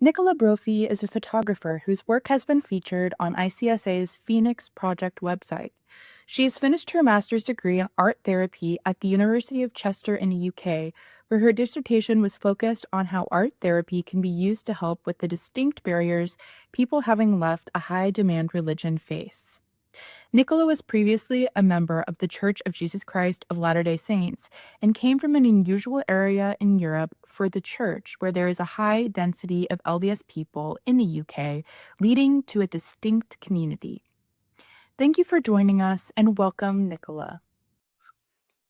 Nicola Brophy is a photographer whose work has been featured on ICSA's Phoenix Project website. She has finished her master's degree in art therapy at the University of Chester in the UK, where her dissertation was focused on how art therapy can be used to help with the distinct barriers people having left a high-demand religion face. Nicola was previously a member of the Church of Jesus Christ of Latter-day Saints and came from an unusual area in Europe for the church where there is a high density of LDS people in the UK, leading to a distinct community. Thank you for joining us and welcome, Nicola.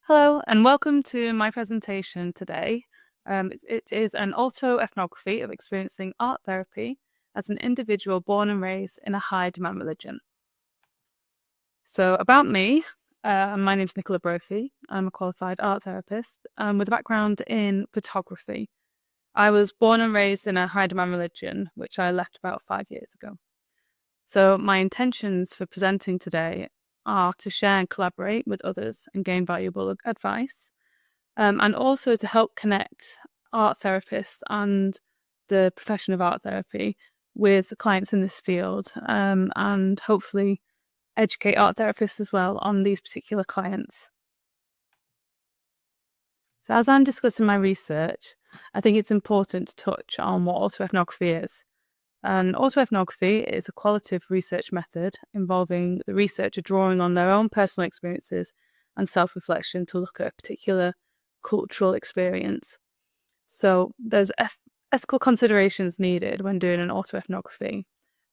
Hello, and welcome to my presentation today. It is an autoethnography of experiencing art therapy as an individual born and raised in a high-demand religion. So about me, my name is Nicola Brophy. I'm a qualified art therapist with a background in photography. I was born and raised in a high-demand religion, which I left about 5 years ago. So my intentions for presenting today are to share and collaborate with others and gain valuable advice, and also to help connect art therapists and the profession of art therapy with clients in this field, and hopefully educate art therapists as well on these particular clients. So as I'm discussing my research, I think it's important to touch on what autoethnography is. And autoethnography is a qualitative research method involving the researcher drawing on their own personal experiences and self-reflection to look at a particular cultural experience. So there's ethical considerations needed when doing an autoethnography.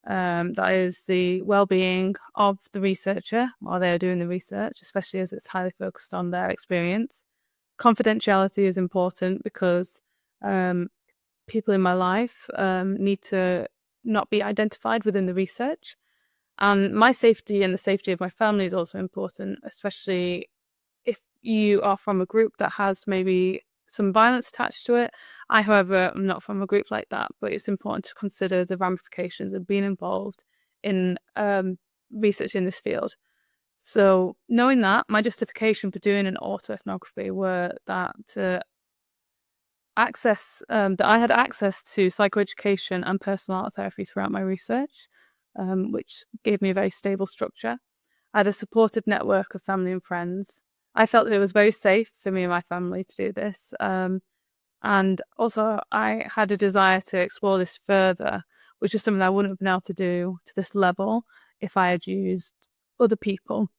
That is the well-being of the researcher while they're doing the research, especially as it's highly focused on their experience. Confidentiality is important because people in my life need to not be identified within the research. And my safety and the safety of my family is also important, especially if you are from a group that has maybe some violence attached to it. I, however, am not from a group like that, but it's important to consider the ramifications of being involved in research in this field. So knowing that, my justification for doing an autoethnography were that that I had access to psychoeducation and personal art therapy throughout my research, which gave me a very stable structure. I had a supportive network of family and friends. I felt that it was very safe for me and my family to do this. And also I had a desire to explore this further, which is something I wouldn't have been able to do to this level if I had used other people,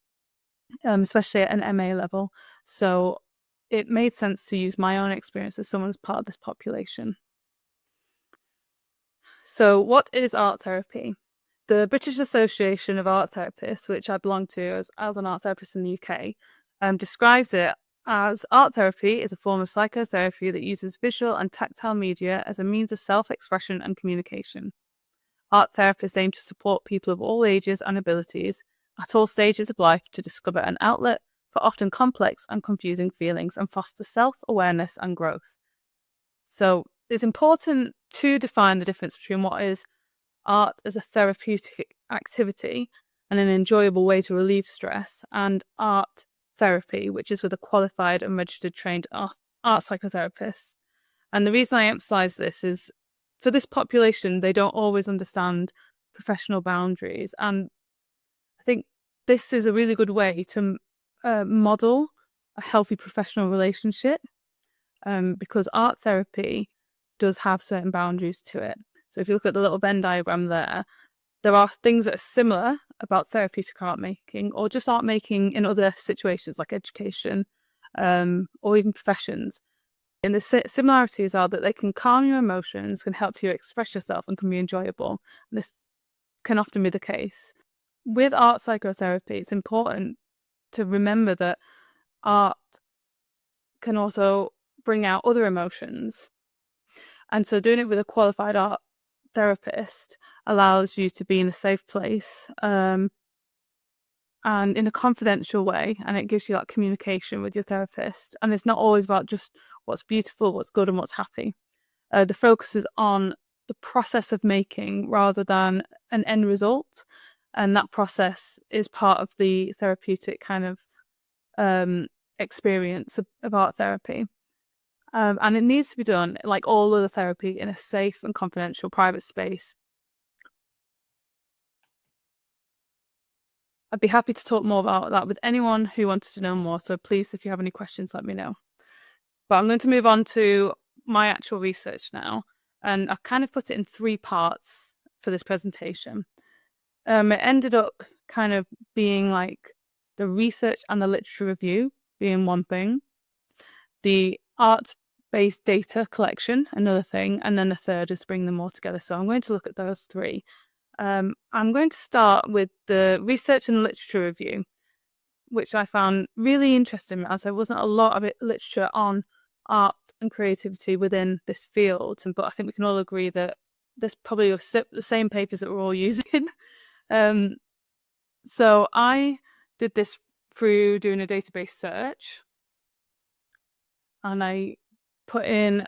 especially at an MA level. So it made sense to use my own experience as someone who's part of this population. So what is art therapy? The British Association of Art Therapists, which I belong to as an art therapist in the UK, describes it as art therapy is a form of psychotherapy that uses visual and tactile media as a means of self-expression and communication. Art therapists aim to support people of all ages and abilities at all stages of life to discover an outlet for often complex and confusing feelings and foster self-awareness and growth. So it's important to define the difference between what is art as a therapeutic activity and an enjoyable way to relieve stress, and art therapy, which is with a qualified and registered trained art psychotherapist. And the reason I emphasize this is for this population, they don't always understand professional boundaries. And I think this is a really good way to model a healthy professional relationship, because art therapy does have certain boundaries to it. So if you look at the little Venn diagram there are things that are similar about therapeutic art making or just art making in other situations like education, or even professions. And the similarities are that they can calm your emotions, can help you express yourself, and can be enjoyable. And this can often be the case. With art psychotherapy, it's important to remember that art can also bring out other emotions. And so doing it with a qualified art therapist allows you to be in a safe place, and in a confidential way, and it gives you that communication with your therapist. And it's not always about just what's beautiful, what's good, and what's happy. The focus is on the process of making rather than an end result, and that process is part of the therapeutic kind of experience of art therapy. And it needs to be done, like all other therapy, in a safe and confidential private space. I'd be happy to talk more about that with anyone who wants to know more. So please, if you have any questions, let me know. But I'm going to move on to my actual research now. And I've kind of put it in 3 parts for this presentation. It ended up kind of being like the research and the literature review being one thing, the art-based data collection, another thing, and then the third is bring them all together. So I'm going to look at those 3. I'm going to start with the research and literature review, which I found really interesting, as there wasn't a lot of literature on art and creativity within this field. But I think we can all agree that there's probably the same papers that we're all using. So I did this through doing a database search, and I put in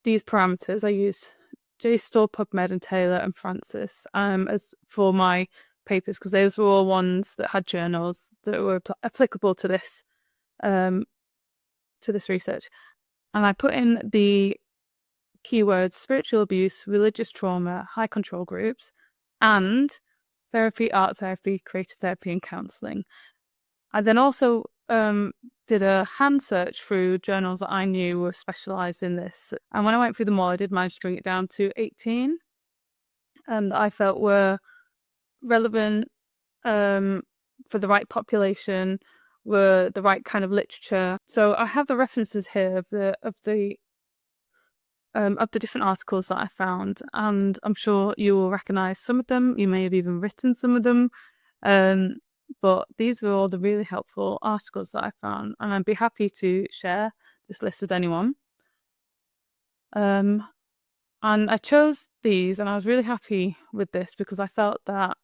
these parameters. I used JSTOR, PubMed, and Taylor and Francis as for my papers, because those were all ones that had journals that were applicable to this research. And I put in the keywords spiritual abuse, religious trauma, high control groups, and therapy, art therapy, creative therapy, and counselling. I then also did a hand search through journals that I knew were specialised in this. And when I went through them all, I did manage to bring it down to 18 that I felt were relevant for the right population, were the right kind of literature. So I have the references here of the different articles that I found, and I'm sure you will recognise some of them. You may have even written some of them. But these were all the really helpful articles that I found, and I'd be happy to share this list with anyone. And I chose these, and I was really happy with this because I felt that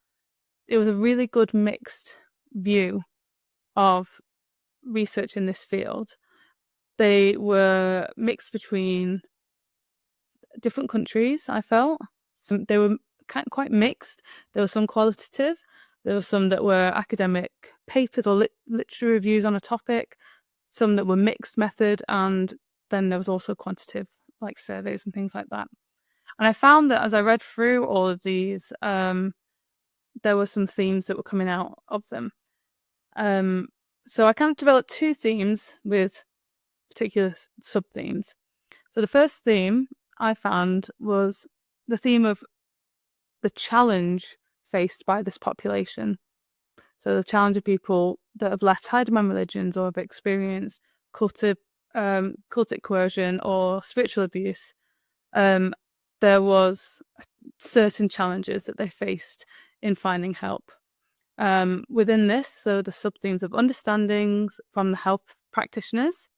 it was a really good mixed view of research in this field. They were mixed between different countries, I felt. They were quite mixed. There were some qualitative. There were some that were academic papers or literature reviews on a topic, some that were mixed method, and then there was also quantitative, like surveys and things like that. And I found that as I read through all of these, there were some themes that were coming out of them. So I kind of developed 2 themes with particular sub-themes. So the first theme I found was the theme of the challenge faced by this population. So the challenge of people that have left high-demand religions or have experienced cultic coercion or spiritual abuse. There was certain challenges that they faced in finding help. Within this, so the sub-themes of understandings from the health practitioners,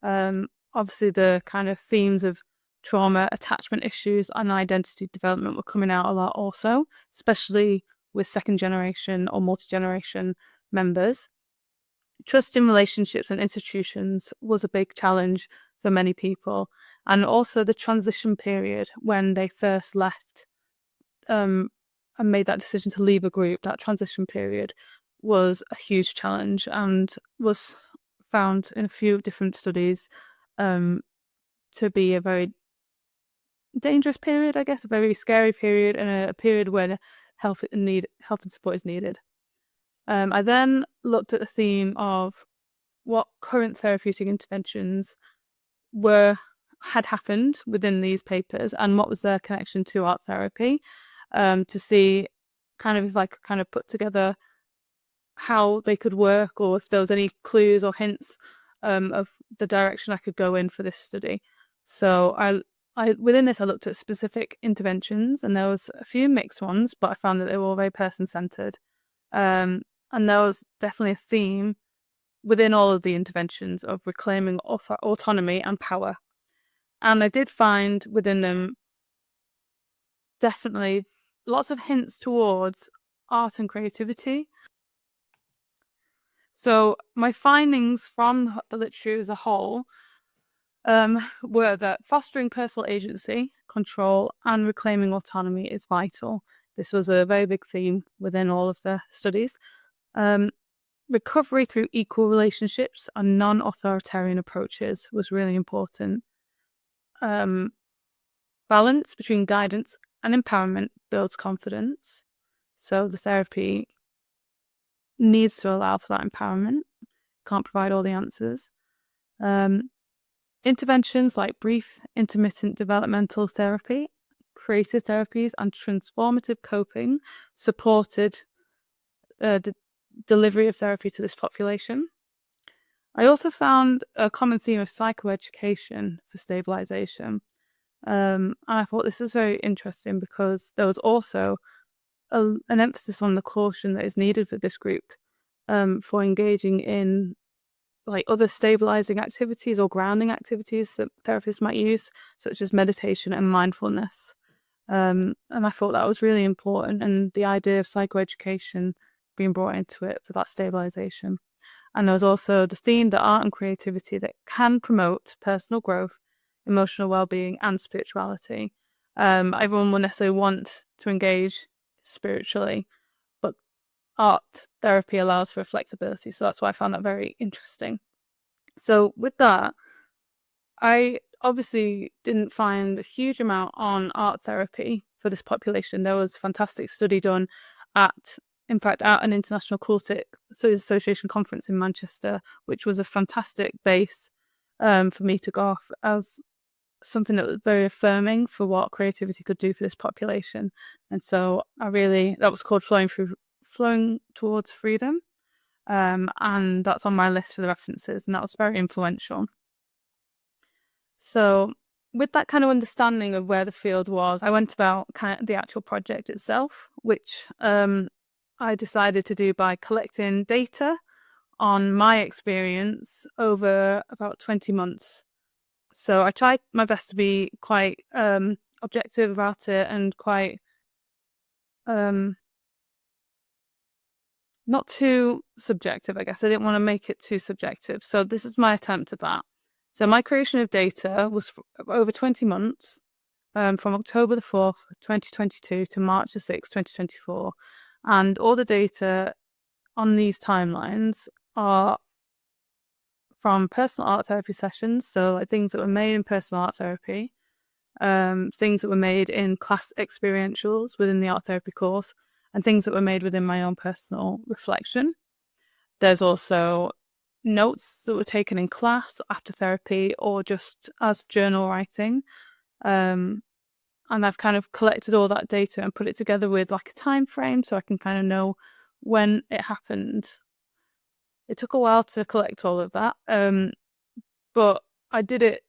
obviously the kind of themes of trauma, attachment issues, and identity development were coming out a lot also, especially with second generation or multi-generation members. Trust in relationships and institutions was a big challenge for many people, and also the transition period when they first left and made that decision to leave a group. That transition period was a huge challenge and was found in a few different studies to be a very dangerous period, I guess, a very scary period, and a period when help and support is needed. I then looked at the theme of what current therapeutic interventions had happened within these papers and what was their connection to art therapy, to see kind of if I could kind of put together how they could work, or if there was any clues or hints of the direction I could go in for this study. So I within this I looked at specific interventions, and there was a few mixed ones, but I found that they were all very person-centered. And there was definitely a theme within all of the interventions of reclaiming autonomy and power. And I did find within them definitely lots of hints towards art and creativity. So my findings from the literature as a whole were that fostering personal agency, control, and reclaiming autonomy is vital. This was a very big theme within all of the studies. recovery through equal relationships and non-authoritarian approaches was really important. Balance between guidance and empowerment builds confidence. So the therapy needs to allow for that empowerment, can't provide all the answers. Interventions like brief, intermittent developmental therapy, creative therapies, and transformative coping supported the delivery of therapy to this population. I also found a common theme of psychoeducation for stabilization. And I thought this was very interesting because there was also an emphasis on the caution that is needed for this group for engaging in like other stabilizing activities or grounding activities that therapists might use, such as meditation and mindfulness. And I thought that was really important, and the idea of psychoeducation being brought into it for that stabilization. And there was also the theme that art and creativity that can promote personal growth, emotional well-being, and spirituality. Everyone will necessarily want to engage spiritually, but art therapy allows for flexibility. So that's why I found that very interesting. So with that, I obviously didn't find a huge amount on art therapy for this population. There was fantastic study done at an International Cultic Association conference in Manchester, which was a fantastic base for me to go off as something that was very affirming for what creativity could do for this population. And so that was called Flowing Towards Freedom. And that's on my list for the references, and that was very influential. So with that kind of understanding of where the field was, I went about kind of the actual project itself, which I decided to do by collecting data on my experience over about 20 months. So I tried my best to be quite objective about it and quite not too subjective, I guess. I didn't want to make it too subjective. So this is my attempt at that. So my creation of data was over 20 months, from October the 4th, 2022 to March the 6th, 2024. And all the data on these timelines are from personal art therapy sessions. So like things that were made in personal art therapy, things that were made in class experientials within the art therapy course, and things that were made within my own personal reflection. There's also notes that were taken in class after therapy or just as journal writing. And I've kind of collected all that data and put it together with like a time frame so I can kind of know when it happened. It took a while to collect all of that, but I did it.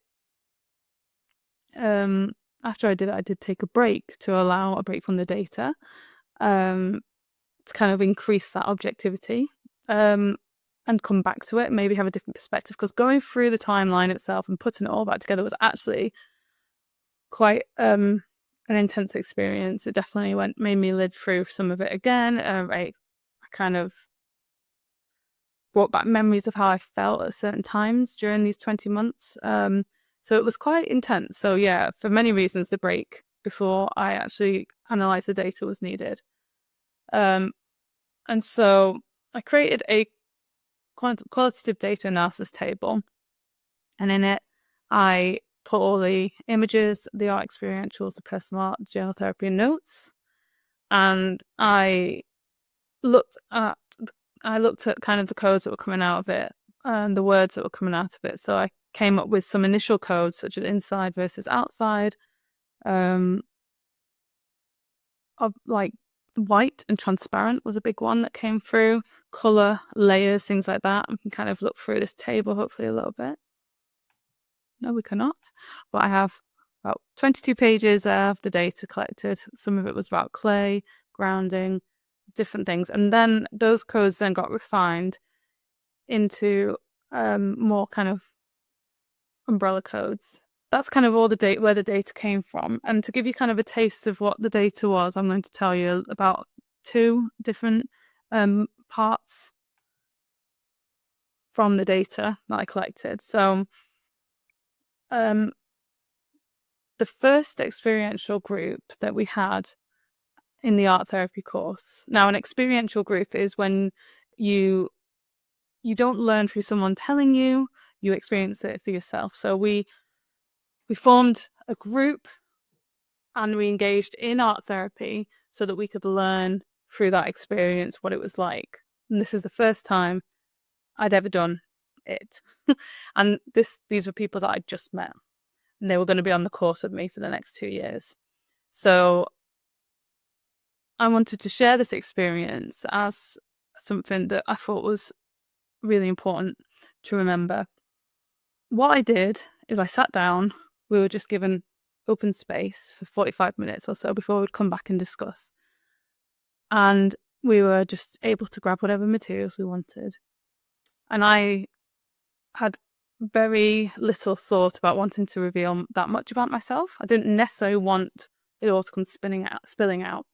After I did it, I did take a break to allow a break from the data, to kind of increase that objectivity, and come back to it, maybe have a different perspective. Because going through the timeline itself and putting it all back together was actually quite an intense experience. It definitely made me live through some of it again. I kind of brought back memories of how I felt at certain times during these 20 months. So it was quite intense. So yeah, for many reasons, the break before I actually analysed the data was needed. And so I created a qualitative data analysis table, and in it, I put all the images, the art experientials, the personal art, journal therapy, and notes. And I looked at kind of the codes that were coming out of it and the words that were coming out of it. So I came up with some initial codes, such as inside versus outside, of like white and transparent was a big one that came through, color, layers, things like that. We can kind of look through this table hopefully a little bit. No, we cannot. But I have about 22 pages of the data collected. Some of it was about clay, grounding, different things. And then those codes then got refined into more kind of umbrella codes. That's kind of all where the data came from. And to give you kind of a taste of what the data was, I'm going to tell you about two different parts from the data that I collected. So the first experiential group that we had in the art therapy course. Now, an experiential group is when you you don't learn through someone telling you, you experience it for yourself. So we formed a group and we engaged in art therapy so that we could learn through that experience what it was like. And this is the first time I'd ever done it. And these were people that I'd just met, and they were going to be on the course with me for the next 2 years. So I wanted to share this experience as something that I thought was really important to remember. What I did is I sat down. We were just given open space for 45 minutes or so before we'd come back and discuss. And we were just able to grab whatever materials we wanted. And I had very little thought about wanting to reveal that much about myself. I didn't necessarily want it all to come spilling out.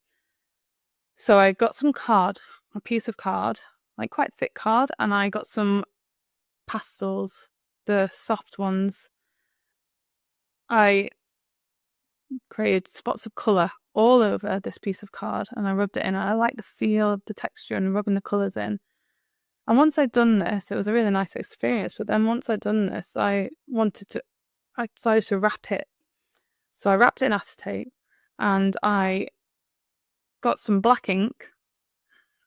So I got some card, a piece of card, like quite thick card, and I got some pastels, the soft ones. I created spots of colour all over this piece of card, and I rubbed it in. I liked the feel of the texture and rubbing the colours in. And once I'd done this, it was a really nice experience. But then once I'd done this, I decided to wrap it. So I wrapped it in acetate, and I got some black ink,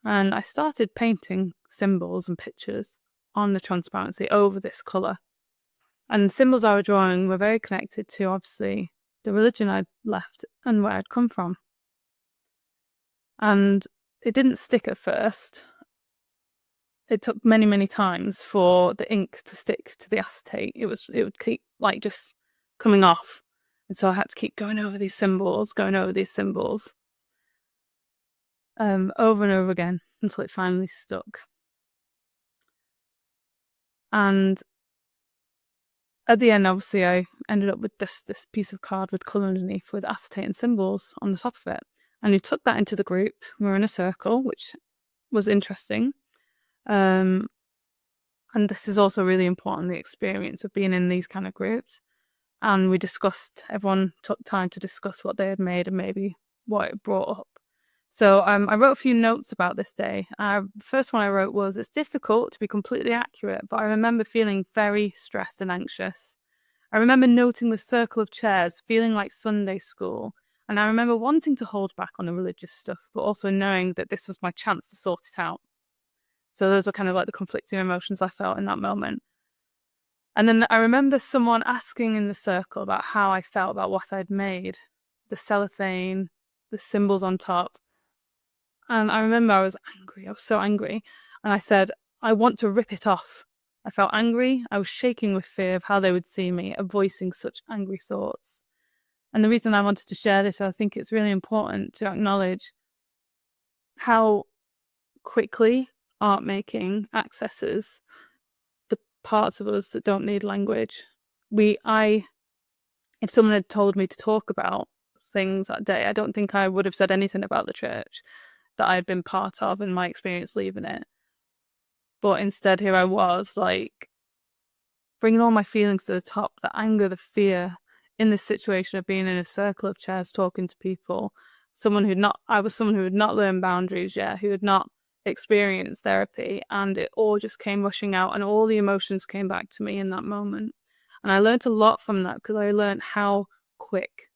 and I started painting symbols and pictures on the transparency over this colour. And the symbols I was drawing were very connected to, obviously, the religion I'd left and where I'd come from. And it didn't stick at first. It took many, many times for the ink to stick to the acetate. It would keep like just coming off. And so I had to keep going over these symbols, over and over again until it finally stuck. And at the end, obviously, I ended up with this piece of card with colour underneath with acetate and symbols on the top of it. And we took that into the group. We were in a circle, which was interesting. And this is also really important, the experience of being in these kind of groups. And everyone took time to discuss what they had made and maybe what it brought up. So I wrote a few notes about this day. The first one I wrote was, it's difficult to be completely accurate, but I remember feeling very stressed and anxious. I remember noting the circle of chairs, feeling like Sunday school. And I remember wanting to hold back on the religious stuff, but also knowing that this was my chance to sort it out. So those were kind of like the conflicting emotions I felt in that moment. And then I remember someone asking in the circle about how I felt about what I'd made, the cellophane, the symbols on top. And I remember I was angry. I was so angry. And I said, I want to rip it off. I felt angry. I was shaking with fear of how they would see me, of voicing such angry thoughts. And the reason I wanted to share this, I think it's really important to acknowledge how quickly art making accesses the parts of us that don't need language. If someone had told me to talk about things that day, I don't think I would have said anything about the church that I'd been part of and my experience leaving it. But instead, here I was, like, bringing all my feelings to the top, the anger, the fear, in this situation of being in a circle of chairs talking to people. I was someone who had not learned boundaries yet, who had not experienced therapy, and it all just came rushing out, and all the emotions came back to me in that moment. And I learned a lot from that, because I learned how quick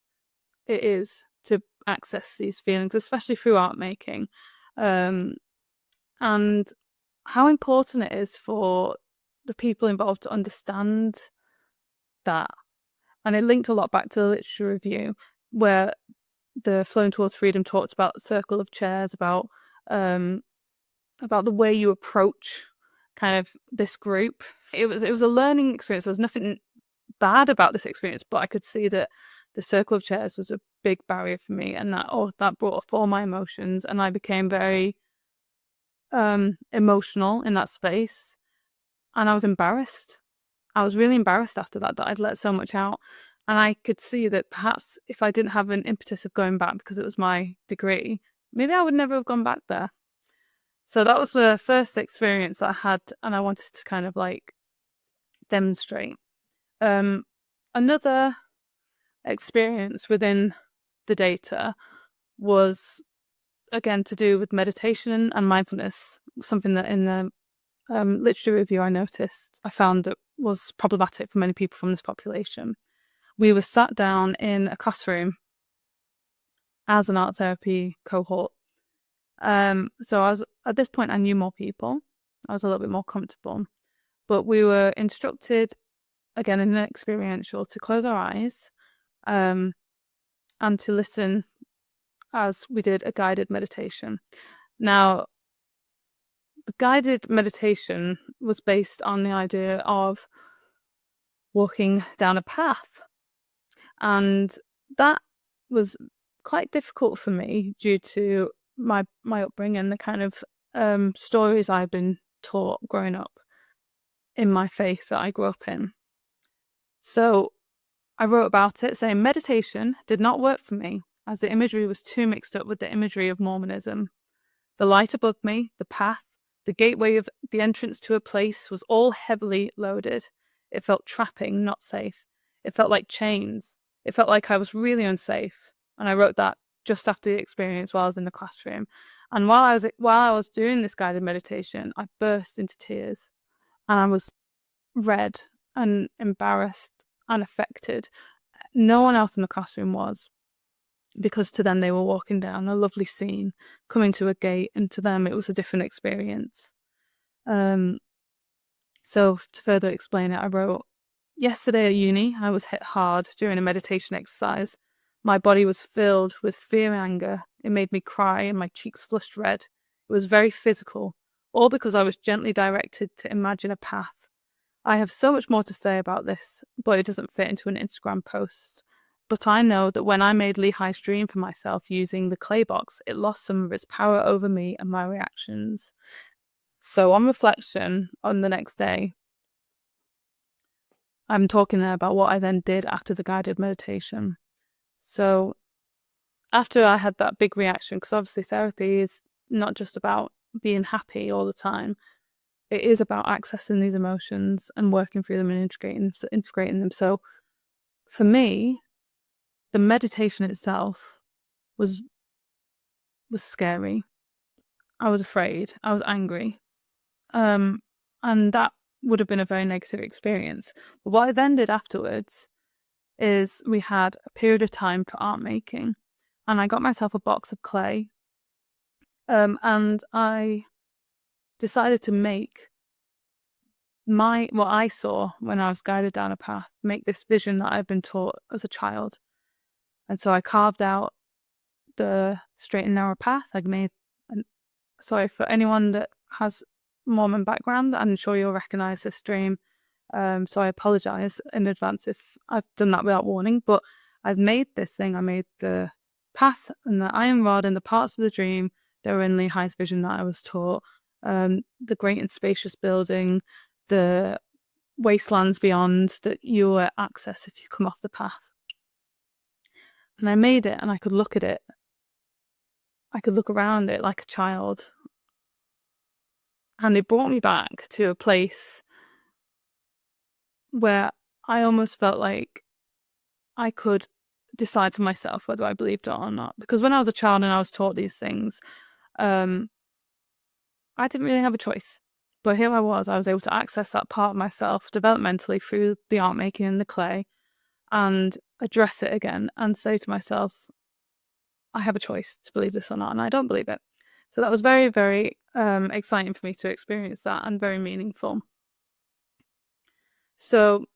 it is to access these feelings, especially through art making, and how important it is for the people involved to understand that. And it linked a lot back to the literature review, where the Flowing Towards Freedom talked about the circle of chairs, about the way you approach kind of this group. It was a learning experience. There was nothing bad about this experience, but I could see that the circle of chairs was a big barrier for me, and that brought up all my emotions, and I became very emotional in that space, and I was embarrassed. I was really embarrassed after that I'd let so much out, and I could see that perhaps if I didn't have an impetus of going back because it was my degree, maybe I would never have gone back there. So that was the first experience I had, and I wanted to kind of like demonstrate. Another experience within the data was, again, to do with meditation and mindfulness, something that in the literature review I found that was problematic for many people from this population. We were sat down in a classroom as an art therapy cohort. So at this point, I knew more people. I was a little bit more comfortable. But we were instructed, again, in an experiential, to close our eyes and to listen as we did a guided meditation. Now, the guided meditation was based on the idea of walking down a path. And that was quite difficult for me due to my upbringing, the kind of stories I've been taught growing up in my faith that I grew up in. So I wrote about it saying meditation did not work for me as the imagery was too mixed up with the imagery of Mormonism. The light above me, the path, the gateway of the entrance to a place was all heavily loaded. It felt trapping, not safe. It felt like chains. It felt like I was really unsafe. And I wrote that just after the experience while I was in the classroom. And while I was doing this guided meditation, I burst into tears. And I was red and embarrassed and affected. No one else in the classroom was, because to them they were walking down a lovely scene, coming to a gate, and to them it was a different experience. So to further explain it, I wrote, yesterday at uni, I was hit hard during a meditation exercise. My body was filled with fear and anger. It made me cry and my cheeks flushed red. It was very physical, all because I was gently directed to imagine a path. I have so much more to say about this, but it doesn't fit into an Instagram post. But I know that when I made Lehi's dream for myself using the clay box, it lost some of its power over me and my reactions. So on reflection on the next day, I'm talking there about what I then did after the guided meditation. So after I had that big reaction, because obviously therapy is not just about being happy all the time, it is about accessing these emotions and working through them and integrating them. So for me, the meditation itself was scary. I was afraid. I was angry. And that would have been a very negative experience. But what I then did afterwards is we had a period of time for art making, and I got myself a box of clay, and I decided to make what I saw when I was guided down a path, make this vision that I've been taught as a child. And so I carved out the straight and narrow path. Sorry, for anyone that has Mormon background, I'm sure you'll recognize this dream. So I apologize in advance if I've done that without warning, but I've made this thing. I made the path and the iron rod and the parts of the dream that were in Lehi's vision that I was taught. The great and spacious building, the wastelands beyond that you will access if you come off the path. And I made it, and I could look at it. I could look around it like a child. And it brought me back to a place where I almost felt like I could decide for myself whether I believed it or not. Because when I was a child and I was taught these things, I didn't really have a choice. But here I was able to access that part of myself developmentally through the art making and the clay, and address it again and say to myself, I have a choice to believe this or not, and I don't believe it. So that was very, very exciting for me to experience that, and very meaningful. So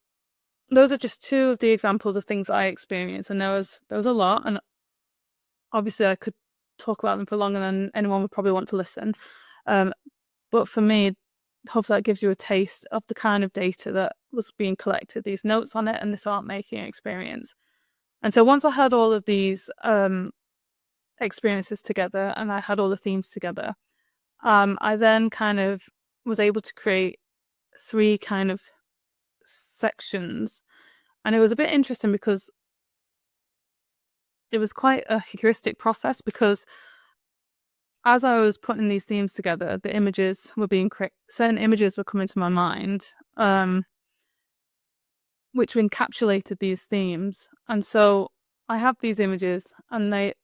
those are just two of the examples of things that I experienced, and there was a lot, and obviously I could talk about them for longer than anyone would probably want to listen. But for me, hopefully that gives you a taste of the kind of data that was being collected, these notes on it and this art making experience. And so once I had all of these experiences together and I had all the themes together, I then kind of was able to create 3 kind of sections. And it was a bit interesting because it was quite a heuristic process, because as I was putting these themes together, the images were being certain images were coming to my mind, which encapsulated these themes. And so I have these images, and they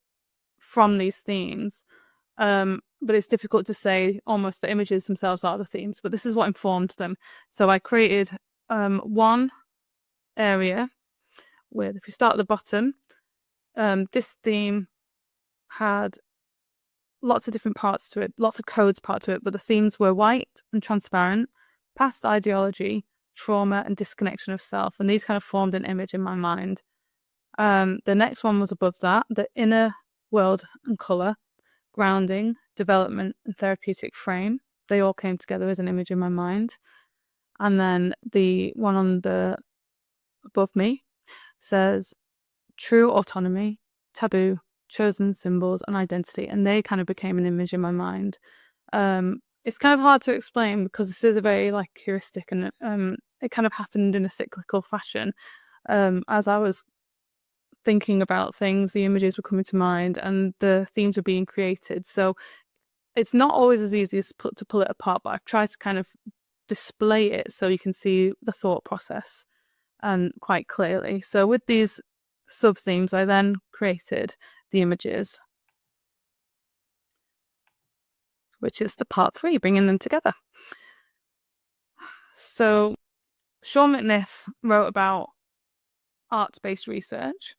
from these themes, but it's difficult to say almost the images themselves are the themes, but this is what informed them. So I created one area with, if you start at the bottom, this theme had lots of different parts to it, lots of codes part to it, but the themes were white and transparent, past ideology, trauma, and disconnection of self. And these kind of formed an image in my mind. The next one was above that, the inner world and colour, grounding, development, and therapeutic frame. They all came together as an image in my mind. And then the one on the above me says true autonomy, taboo, chosen symbols, and identity. And they kind of became an image in my mind. It's kind of hard to explain because this is a very like heuristic, and it kind of happened in a cyclical fashion. As I was thinking about things, the images were coming to mind and the themes were being created. So it's not always as easy as to pull it apart, but I've tried to kind of display it so you can see the thought process quite clearly. So with these sub-themes, I then created the images, which is the part 3, bringing them together. So Sean McNiff wrote about arts-based research,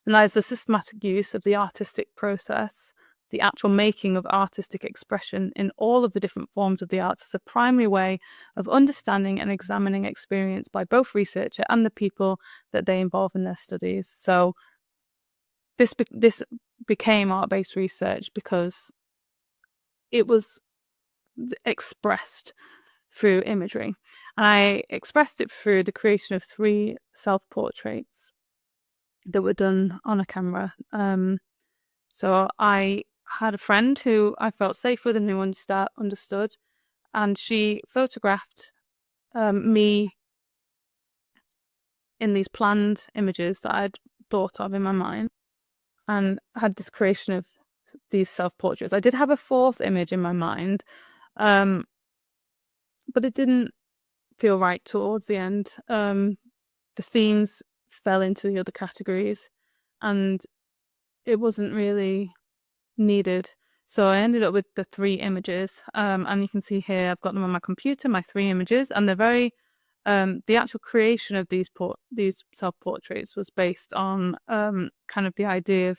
and that is the systematic use of the artistic process, the actual making of artistic expression in all of the different forms of the arts as a primary way of understanding and examining experience by both researcher and the people that they involve in their studies. So this became art-based research because it was expressed through imagery. And I expressed it through the creation of 3 self-portraits that were done on a camera. So I had a friend who I felt safe with and who understood, and she photographed me in these planned images that I'd thought of in my mind, and had this creation of these self-portraits. I did have a 4th image in my mind, but it didn't feel right towards the end. The themes fell into the other categories, and it wasn't really needed. So I ended up with the 3 images, and you can see here I've got them on my computer, my 3 images, and they're very the actual creation of these self-portraits was based on kind of the idea of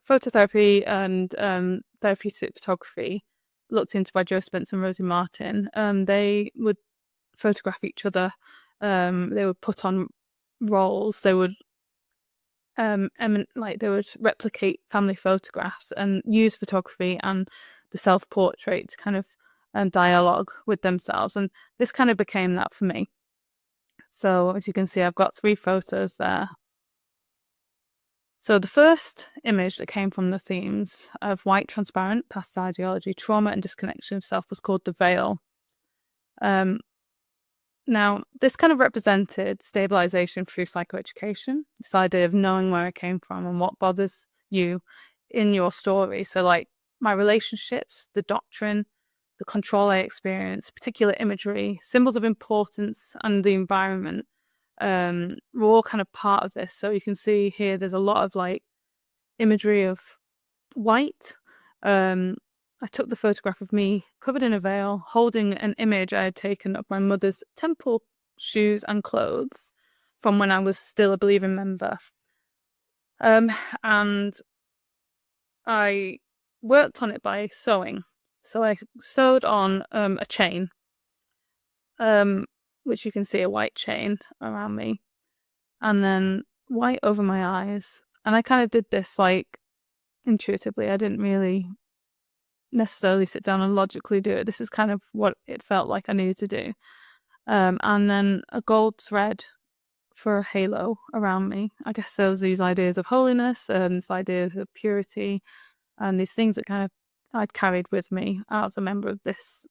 phototherapy and therapeutic photography, looked into by Joe Spence and Rosie Martin. They would photograph each other. They would put on roles. They would they would replicate family photographs and use photography and the self-portrait to kind of dialogue with themselves, and this kind of became that for me. So as you can see, I've got 3 photos there. So the first image that came from the themes of white, transparent, past ideology, trauma, and disconnection of self was called the veil. Now, this kind of represented stabilization through psychoeducation, this idea of knowing where I came from and what bothers you in your story. So like my relationships, the doctrine, the control I experienced, particular imagery, symbols of importance, and the environment were all kind of part of this. So you can see here there's a lot of like imagery of white. I took the photograph of me covered in a veil, holding an image I had taken of my mother's temple shoes and clothes from when I was still a believing member. And I worked on it by sewing. So I sewed on a chain, which you can see, a white chain around me, and then white over my eyes. And I kind of did this like intuitively. I didn't really necessarily sit down and logically do it. This is kind of what it felt like I needed to do. And then a gold thread for a halo around me. I guess there was these ideas of holiness and this idea of purity and these things that kind of I'd carried with me as a member of this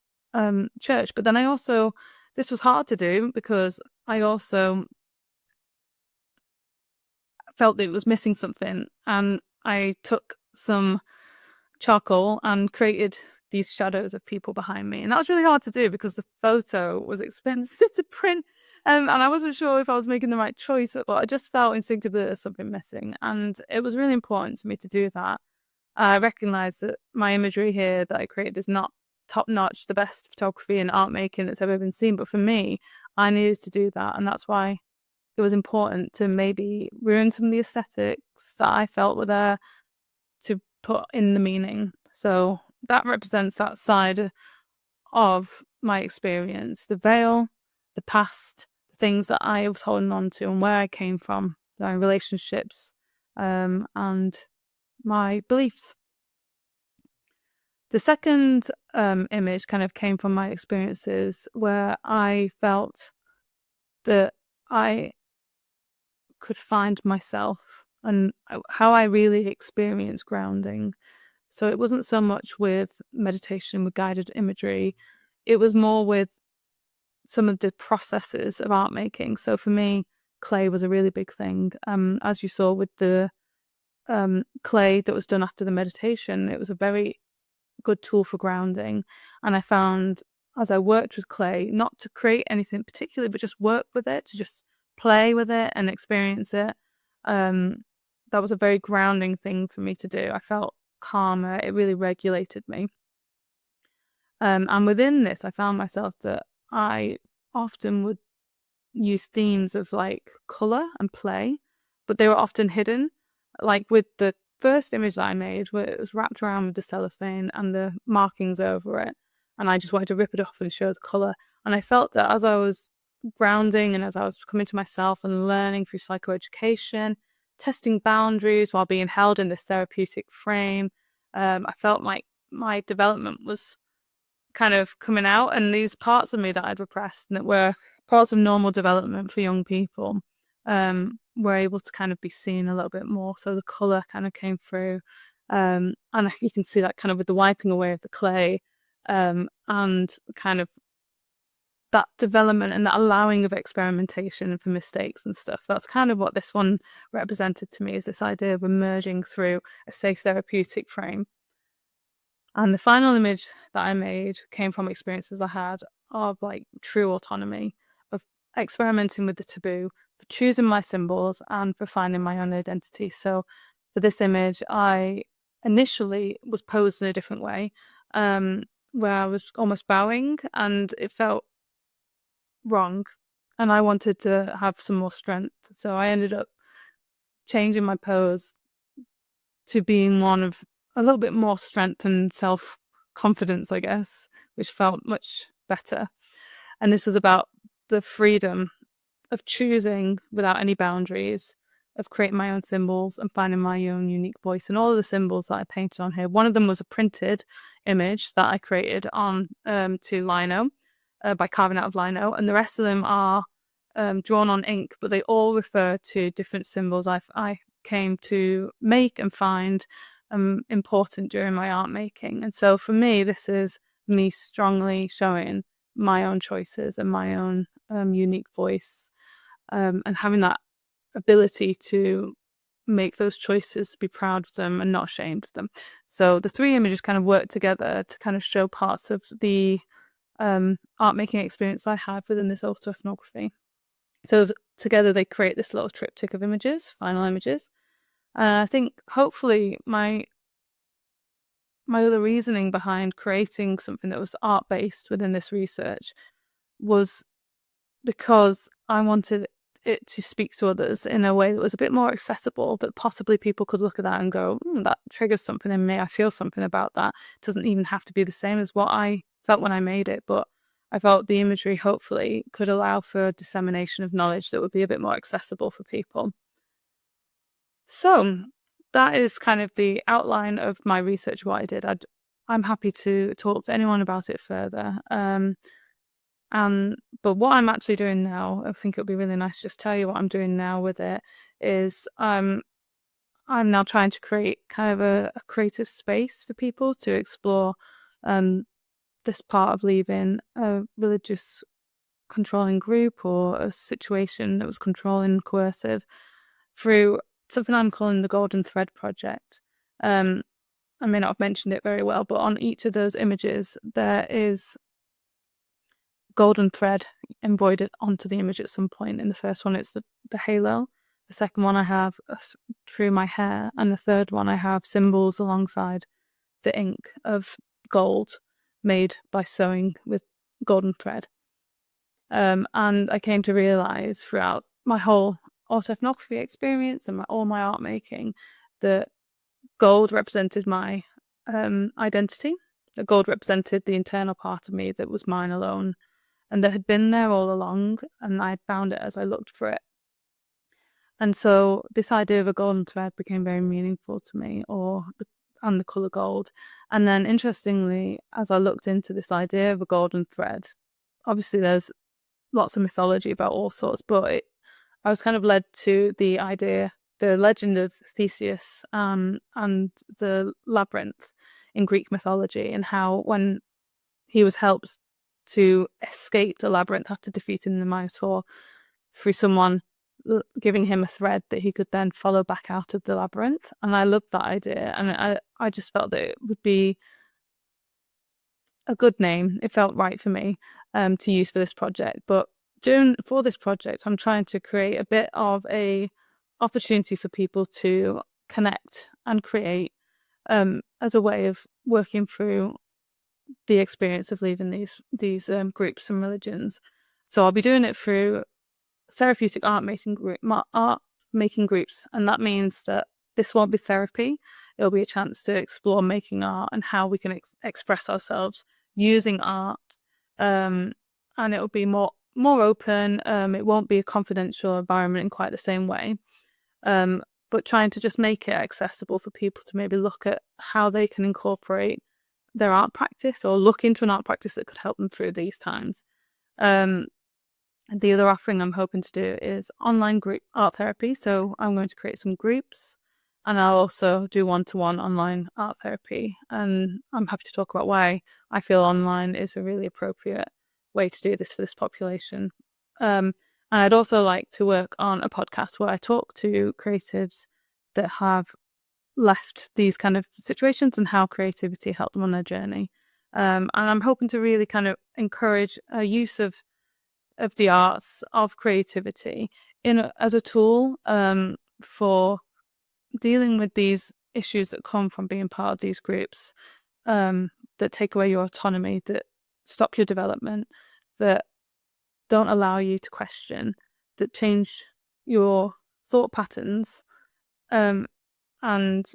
church. But then I also, this was hard to do because I also felt that it was missing something, and I took some charcoal and created these shadows of people behind me, and that was really hard to do because the photo was expensive to print, and I wasn't sure if I was making the right choice, but I just felt instinctively there's something missing, and it was really important to me to do that. I recognise that my imagery here that I created is not top-notch, the best photography and art making that's ever been seen. But for me, I needed to do that. And that's why it was important to maybe ruin some of the aesthetics that I felt were there to put in the meaning. So that represents that side of my experience, the veil, the past, the things that I was holding on to and where I came from, my relationships, and my beliefs. The second image kind of came from my experiences where I felt that I could find myself and how I really experience grounding. So it wasn't so much with meditation with guided imagery, it was more with some of the processes of art making. So for me, clay was a really big thing. As you saw with the clay that was done after the meditation, it was a very good tool for grounding. And I found as I worked with clay, not to create anything particularly, but just work with it, to just play with it and experience it. That was a very grounding thing for me to do. I felt calmer. It really regulated me. And within this, I found myself that I often would use themes of like color and play, but they were often hidden. Like with the first image that I made, where it was wrapped around with the cellophane and the markings over it, and I just wanted to rip it off and show the color. And I felt that as I was grounding and as I was coming to myself and learning through psychoeducation, testing boundaries while being held in this therapeutic frame, I felt like my development was kind of coming out, and these parts of me that I'd repressed and that were parts of normal development for young people were able to kind of be seen a little bit more. So the colour kind of came through, and you can see that kind of with the wiping away of the clay, and kind of that development and that allowing of experimentation and for mistakes and stuff. That's kind of what this one represented to me, is this idea of emerging through a safe therapeutic frame. And the final image that I made came from experiences I had of like true autonomy, of experimenting with the taboo, for choosing my symbols and for finding my own identity. So for this image, I initially was posed in a different way, where I was almost bowing and it felt wrong. And I wanted to have some more strength. So I ended up changing my pose to being one of a little bit more strength and self-confidence, I guess, which felt much better. And this was about the freedom of choosing without any boundaries, of creating my own symbols and finding my own unique voice. And all of the symbols that I painted on here, one of them was a printed image that I created on to lino by carving out of lino, and the rest of them are drawn on ink, but they all refer to different symbols I came to make and find important during my art making. And so for me, this is me strongly showing my own choices and my own unique voice, and having that ability to make those choices, be proud of them and not ashamed of them. So the three images kind of work together to kind of show parts of the art making experience I had within this autoethnography. So together they create this little triptych of images, final images. I think hopefully my other reasoning behind creating something that was art-based within this research was because I wanted it to speak to others in a way that was a bit more accessible, that possibly people could look at that and go, that triggers something in me, I feel something about that. It doesn't even have to be the same as what I felt when I made it, but I felt the imagery hopefully could allow for dissemination of knowledge that would be a bit more accessible for people. So that is kind of the outline of my research, what I did. I'm happy to talk to anyone about it further. But what I'm actually doing now, I think it would be really nice to just tell you what I'm doing now with it, is I'm now trying to create kind of a creative space for people to explore this part of leaving a religious controlling group or a situation that was controlling, coercive, through something I'm calling the Golden Thread Project. I may not have mentioned it very well, but on each of those images there is golden thread embroidered onto the image at some point. In the first one, it's the halo, The second one I have through my hair, and the third one I have symbols alongside the ink of gold made by sewing with golden thread. And I came to realize throughout my whole autoethnography experience and all my art making that gold represented my identity. That gold represented the internal part of me that was mine alone, and that had been there all along, and I found it as I looked for it. And so this idea of a golden thread became very meaningful to me, and the colour gold. And then interestingly, as I looked into this idea of a golden thread, obviously there's lots of mythology about all sorts, but I was kind of led to the idea, the legend of Theseus and the labyrinth in Greek mythology, and how when he was helped to escape the labyrinth after defeating the Minotaur through someone giving him a thread that he could then follow back out of the labyrinth. And I loved that idea, and I just felt that it would be a good name. It felt right for me to use for this project. But for this project, I'm trying to create a bit of a opportunity for people to connect and create as a way of working through the experience of leaving these groups and religions. So I'll be doing it through therapeutic art making groups, and that means that this won't be therapy. It'll be a chance to explore making art and how we can express ourselves using art, and it'll be more open. It won't be a confidential environment in quite the same way, but trying to just make it accessible for people to maybe look at how they can incorporate their art practice or look into an art practice that could help them through these times. And the other offering I'm hoping to do is online group art therapy. So I'm going to create some groups, and I'll also do one-to-one online art therapy. And I'm happy to talk about why I feel online is a really appropriate way to do this for this population. And I'd also like to work on a podcast where I talk to creatives that have left these kind of situations and how creativity helped them on their journey. And I'm hoping to really kind of encourage a use of the arts, of creativity as a tool for dealing with these issues that come from being part of these groups, that take away your autonomy, that stop your development, that don't allow you to question, that change your thought patterns, and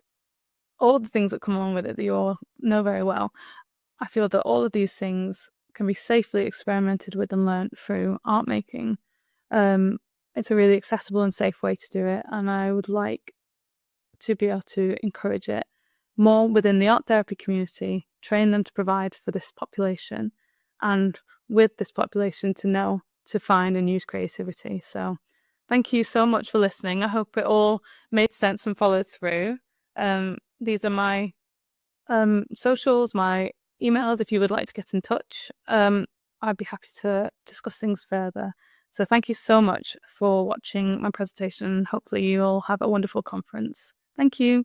all the things that come along with it that you all know very well. I feel that all of these things can be safely experimented with and learnt through art making. It's a really accessible and safe way to do it, and I would like to be able to encourage it more within the art therapy community, train them to provide for this population, and with this population to know to find and use creativity. So thank you so much for listening. I hope it all made sense and followed through. These are my socials, my emails if you would like to get in touch. I'd be happy to discuss things further. So thank you so much for watching my presentation. Hopefully you all have a wonderful conference. Thank you.